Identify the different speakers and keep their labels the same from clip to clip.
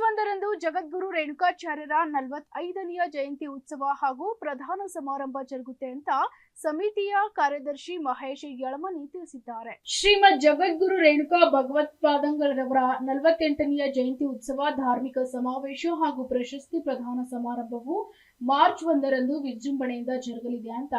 Speaker 1: March 1ರಂದು ಜಗದ್ಗುರು ರೇಣುಕಾಚಾರ್ಯರ 45ನೇ ಜಯಂತಿ ಉತ್ಸವ ಹಾಗೂ ಪ್ರಧಾನ ಸಮಾರಂಭ ಜರುಗುತ್ತೆ ಅಂತ ಸಮಿತಿಯ ಕಾರ್ಯದರ್ಶಿ ಮಹೇಶ್ ಯಳಮನಿ ತಿಳಿಸಿದ್ದಾರೆ. ಶ್ರೀಮದ್ ಜಗದ್ಗುರು ರೇಣುಕಾ ಭಗವತ್ಪಾದಂಗಳವರ 48ನೇ ಜಯಂತಿ ಉತ್ಸವ ಧಾರ್ಮಿಕ ಸಮಾವೇಶ ಹಾಗೂ ಪ್ರಶಸ್ತಿ ಪ್ರದಾನ ಸಮಾರಂಭವು ಮಾರ್ಚ್ 1ರಂದು ವಿಜೃಂಭಣೆಯಿಂದ ಜರುಗಲಿದೆ ಅಂತ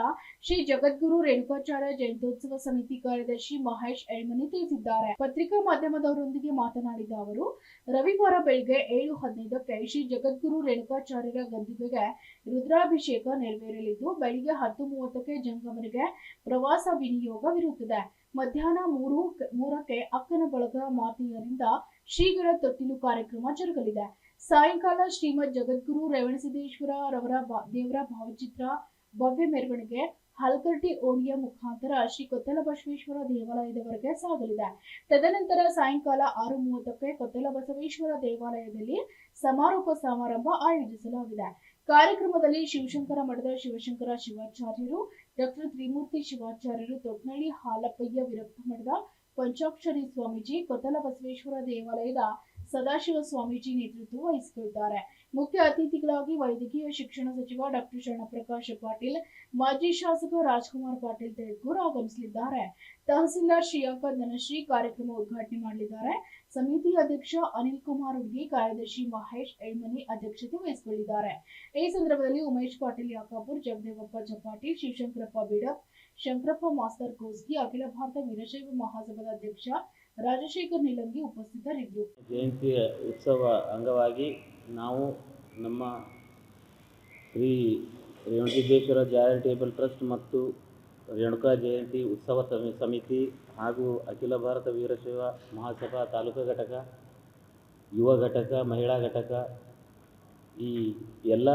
Speaker 1: ಶ್ರೀ ಜಗದ್ಗುರು ರೇಣುಕಾಚಾರ್ಯ ಜಯಂತ್ಯೋತ್ಸವ ಸಮಿತಿ ಕಾರ್ಯದರ್ಶಿ ಮಹೇಶ್ ಯಳಮನಿ ತಿಳಿಸಿದ್ದಾರೆ. ಪತ್ರಿಕಾ ಮಾಧ್ಯಮದವರೊಂದಿಗೆ ಮಾತನಾಡಿದ ಅವರು, ರವಿವಾರ ಬೆಳಗ್ಗೆ 7:15ಕ್ಕೆ ಶ್ರೀ ಜಗದ್ಗುರು ರೇಣುಕಾಚಾರ್ಯರ ಗದ್ದುಗೆಗೆ ರುದ್ರಾಭಿಷೇಕ ನೆರವೇರಲಿದ್ದು, ಬೆಳಿಗ್ಗೆ 10:30ಕ್ಕೆ ಜಂಗಮರಿಗೆ ಪ್ರವಾಸ ವಿನಿಯೋಗವಿರುತ್ತದೆ. ಮಧ್ಯಾಹ್ನ 3:00ಕ್ಕೆ ಅಕ್ಕನ ಬಳಗ ಮಾತೆಯರಿಂದ ಶ್ರೀಗಳ ತೊಟ್ಟಿಲು ಕಾರ್ಯಕ್ರಮ ಜರುಗಲಿದೆ. ಸಾಯಂಕಾಲ ಶ್ರೀಮದ್ ಜಗದ್ಗುರು ರೇವಣಸಿದ್ದೇಶ್ವರ ರವರ ದೇವರ ಭಾವಚಿತ್ರ ಭವ್ಯ ಮೆರವಣಿಗೆ ಹಲಗರ್ಟಿ ಓಣಿಯ ಮುಖಾಂತರ ಶ್ರೀ ಕೊತ್ತಲ ಬಸವೇಶ್ವರ ದೇವಾಲಯದವರೆಗೆ ಸಾಗಲಿದೆ. ತದನಂತರ ಸಾಯಂಕಾಲ 6:30ಕ್ಕೆ ಕೊತ್ತಲ ಬಸವೇಶ್ವರ ದೇವಾಲಯದಲ್ಲಿ ಸಮಾರೋಪ ಸಮಾರಂಭ ಆಯೋಜಿಸಲಾಗಿದೆ. ಕಾರ್ಯಕ್ರಮದಲ್ಲಿ ಶಿವಶಂಕರ ಮಠದ ಶಿವಶಂಕರ ಶಿವಾಚಾರ್ಯರು, ಡಾಕ್ಟರ್ ತ್ರಿಮೂರ್ತಿ ಶಿವಾಚಾರ್ಯರು, ತೊಟ್ನಳ್ಳಿ ಹಾಲಪ್ಪಯ್ಯ ವಿರಕ್ತ ಮಠದ ಪಂಚಾಕ್ಷರಿ ಸ್ವಾಮೀಜಿ, ಕೊತ್ತಲ ಬಸವೇಶ್ವರ ದೇವಾಲಯದ ಸದಾಶಿವ ಸ್ವಾಮೀಜಿ ನೇತೃತ್ವ ವಹಿಸಿಕೊಳ್ಳುತ್ತಾರೆ. ಮುಖ್ಯ ಅತಿಥಿಗಳಾಗಿ ವೈದ್ಯಕೀಯ ಶಿಕ್ಷಣ ಸಚಿವ ಡಾಕ್ಟರ್ ಶರಣಪ್ರಕಾಶ ಪಾಟೀಲ್, ಮಾಜಿ ಶಾಸಕ ರಾಜ್ಕುಮಾರ್ ಪಾಟೀಲ್ ತೆಳಕೂರು ಆಗಮಿಸಲಿದ್ದಾರೆ. ತಹಸೀಲ್ದಾರ್ ಶ್ರೀಯಾಂಕ ಧನಶ್ರೀ ಕಾರ್ಯಕ್ರಮ ಉದ್ಘಾಟನೆ ಮಾಡಲಿದ್ದಾರೆ. ಸಮಿತಿ ಅಧ್ಯಕ್ಷ ಅನಿಲ್ ಕುಮಾರ್ ಹುಡ್ಗಿ, ಕಾರ್ಯದರ್ಶಿ ಮಹೇಶ್ ಯಳಮನಿ ಅಧ್ಯಕ್ಷತೆ ವಹಿಸಿಕೊಳ್ಳಲಿದ್ದಾರೆ. ಈ ಸಂದರ್ಭದಲ್ಲಿ ಉಮೇಶ್ ಪಾಟೀಲ್ ಯಾಕಾಪುರ್, ಜಗದೇವಪ್ಪ ಜಪಾಟಿ, ಶಿವಶಂಕರಪ್ಪ ಬಿಡಪ್, ಶಂಕರಪ್ಪ ಮಾಸ್ತರ್ ಕೋಸ್ಗಿ, ಅಖಿಲ ಭಾರತ ವೀರಶೈವ ಮಹಾಸಭಾದ ಅಧ್ಯಕ್ಷ ರಾಜಶೇಖರ್ ನಿಲಂಗಿ ಉಪಸ್ಥಿತರಿದ್ದರು.
Speaker 2: ಜಯಂತಿ ಉತ್ಸವ ಅಂಗವಾಗಿ ನಾವು ನಮ್ಮ ಶ್ರೀ ರೇವಣಸಿದ್ದೇಶ್ವರ ಚಾರಿಟೇಬಲ್ ಟ್ರಸ್ಟ್ ಮತ್ತು ರೇಣುಕಾ ಜಯಂತಿ ಉತ್ಸವ ಸಮಿತಿ ಹಾಗೂ ಅಖಿಲ ಭಾರತ ವೀರಶೈವ ಮಹಾಸಭಾ ತಾಲೂಕು ಘಟಕ, ಯುವ ಘಟಕ, ಮಹಿಳಾ ಘಟಕ ಈ ಎಲ್ಲ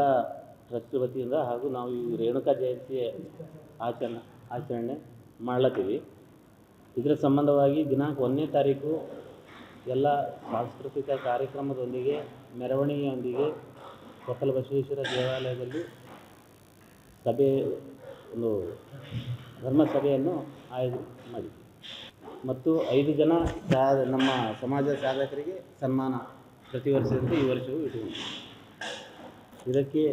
Speaker 2: ಟ್ರಸ್ಟ್ ವತಿಯಿಂದ ಹಾಗೂ ನಾವು ಈ ರೇಣುಕಾ ಜಯಂತಿ ಆಚರಣೆ ಮಾಡ್ಲತ್ತೀವಿ. ಇದರ ಸಂಬಂಧವಾಗಿ ದಿನಾಂಕ 1ನೇ ತಾರೀಕು ಎಲ್ಲ ಸಾಂಸ್ಕೃತಿಕ ಕಾರ್ಯಕ್ರಮದೊಂದಿಗೆ ಮೆರವಣಿಗೆಯೊಂದಿಗೆ ಕೊತ್ತಲ ಬಸವೇಶ್ವರ ದೇವಾಲಯದಲ್ಲಿ ಒಂದು ಧರ್ಮ ಸಭೆಯನ್ನು ಆಯೋಜನೆ ಮಾಡಿದ್ವಿ ಮತ್ತು 5 ಜನ ನಮ್ಮ ಸಮಾಜ ಸಾಧಕರಿಗೆ ಸನ್ಮಾನ ಪ್ರತಿ ವರ್ಷದಂತೆ ಈ ವರ್ಷವೂ ಇಟ್ಟುಕೊಂಡಿದ್ದೀವಿ. ಇದಕ್ಕೆ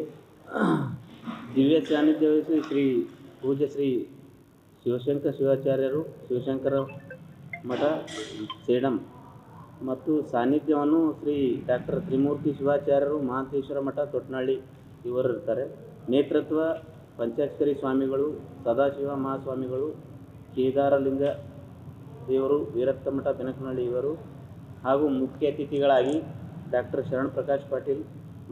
Speaker 2: ದಿವ್ಯ ಸಾನ್ನಿಧ್ಯ ವಹಿಸಿ ಶ್ರೀ ಪೂಜ್ಯ ಶ್ರೀ ಶಿವಶಂಕರ ಶಿವಾಚಾರ್ಯರು, ಶಿವಶಂಕರ ಮಠ ಸೇಡಂ ಮತ್ತು ಸಾನ್ನಿಧ್ಯವನ್ನು ಶ್ರೀ ಡಾಕ್ಟರ್ ತ್ರಿಮೂರ್ತಿ ಶಿವಾಚಾರ್ಯರು, ಮಹಾಂತೇಶ್ವರ ಮಠ ತೊಟ್ನಳ್ಳಿ ಇವರು ಇರ್ತಾರೆ. ನೇತೃತ್ವ ಪಂಚಾಕ್ಷರಿ ಸ್ವಾಮಿಗಳು, ಸದಾಶಿವ ಮಹಾಸ್ವಾಮಿಗಳು, ಕೇದಾರಲಿಂಗ ದೇವರು, ವಿರಕ್ತ ಮಠ ಬೆನಕನಹಳ್ಳಿ ಇವರು ಹಾಗೂ ಮುಖ್ಯ ಅತಿಥಿಗಳಾಗಿ ಡಾಕ್ಟರ್ ಶರಣಪ್ರಕಾಶ್ ಪಾಟೀಲ್,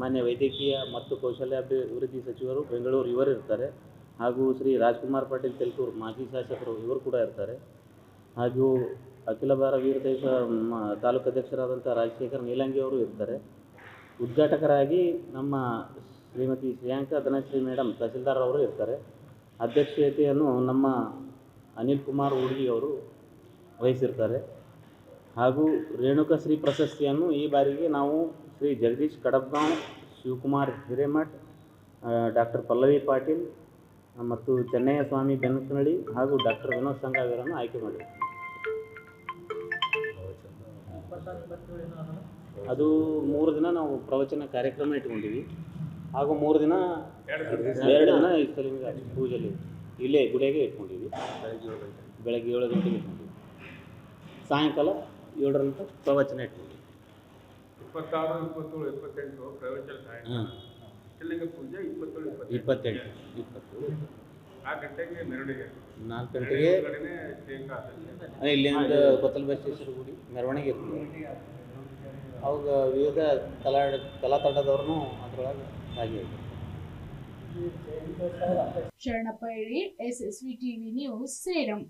Speaker 2: ಮಾನ್ಯ ವೈದ್ಯಕೀಯ ಮತ್ತು ಕೌಶಲ್ಯಾಭಿವೃದ್ಧಿ ಸಚಿವರು ಬೆಂಗಳೂರು ಇವರು ಇರ್ತಾರೆ. ಹಾಗೂ ಶ್ರೀ ರಾಜ್ಕುಮಾರ್ ಪಾಟೀಲ್ ತೆಳಕೂರು ಮಾಜಿ ಶಾಸಕರು ಇವರು ಕೂಡ ಇರ್ತಾರೆ. ಹಾಗೂ ಅಖಿಲ ಭಾರತ ವೀರಶೈವ ತಾಲೂಕು ಅಧ್ಯಕ್ಷರಾದಂಥ ರಾಜಶೇಖರ್ ನೀಲಂಗಿ ಅವರು ಇರ್ತಾರೆ. ಉದ್ಘಾಟಕರಾಗಿ ನಮ್ಮ ಶ್ರೀಮತಿ ಶ್ರೀಯಾಂಕ ಧನಶ್ರೀ ಮೇಡಮ್ ತಹಸೀಲ್ದಾರ್ ಅವರು ಇರ್ತಾರೆ. ಅಧ್ಯಕ್ಷತೆಯನ್ನು ನಮ್ಮ ಅನಿಲ್ ಕುಮಾರ್ ಹುಡ್ಗಿ ಅವರು ವಹಿಸಿರ್ತಾರೆ. ಹಾಗೂ ರೇಣುಕಾ ಶ್ರೀ ಪ್ರಶಸ್ತಿಯನ್ನು ಈ ಬಾರಿಗೆ ನಾವು ಶ್ರೀ ಜಗದೀಶ್ ಕಡಬ್ಗಾಂವ್, ಶಿವಕುಮಾರ್ ಹಿರೇಮಠ್, ಡಾಕ್ಟರ್ ಪಲ್ಲವಿ ಪಾಟೀಲ್ ಮತ್ತು ಚೆನ್ನಯ್ಯ ಸ್ವಾಮಿ ಬೆನಕನಹಳ್ಳಿ ಹಾಗೂ ಡಾಕ್ಟರ್ ವಿನೋದ್ ಸಂಘ ಇವರನ್ನು ಆಯ್ಕೆ ಮಾಡಿದ್ದೀವಿ. ಅದು 3 ದಿನ ನಾವು ಪ್ರವಚನ ಕಾರ್ಯಕ್ರಮ ಇಟ್ಕೊಂಡಿವಿ ಹಾಗೂ 2 ದಿನ ಇಷ್ಟಲಿಂಗ ಪೂಜೆಯಲ್ಲಿ ಇಲ್ಲೇ ಗುಡಿಯಾಗೆ ಇಟ್ಕೊಂಡಿವಿ. ಬೆಳಗ್ಗೆ 7 ಗಂಟೆಗೆ ಇಟ್ಕೊಂಡಿವಿ, ಸಾಯಂಕಾಲ 7ರಿಂದ ಪ್ರವಚನ ಇಟ್ಕೊಂಡಿವಿ.
Speaker 3: 26, 27, 28 ಪ್ರವಚನ, ಇಷ್ಟಲಿಂಗ ಪೂಜೆ
Speaker 2: 27, 20
Speaker 3: ಆ ಗಂಟೆಗೆ ಮೆರವಣಿಗೆ, 4
Speaker 2: ಗಂಟೆಗೆ ಇಲ್ಲಿಂದ ಕೊತ್ತಲ ಬಸವೇಶ್ವರ ಗುಡಿ ಮೆರವಣಿಗೆ ಇರ್ತದೆ. ಅವಾಗ ವಿವಿಧ ಕಲಾ ತಂಡದವ್ರೂ ಅದರೊಳಗೆ ಭಾಗಿಯಾಗಿದ್ದಾರೆ.
Speaker 1: Sharanappa Eli, SSV TV news, Sedam.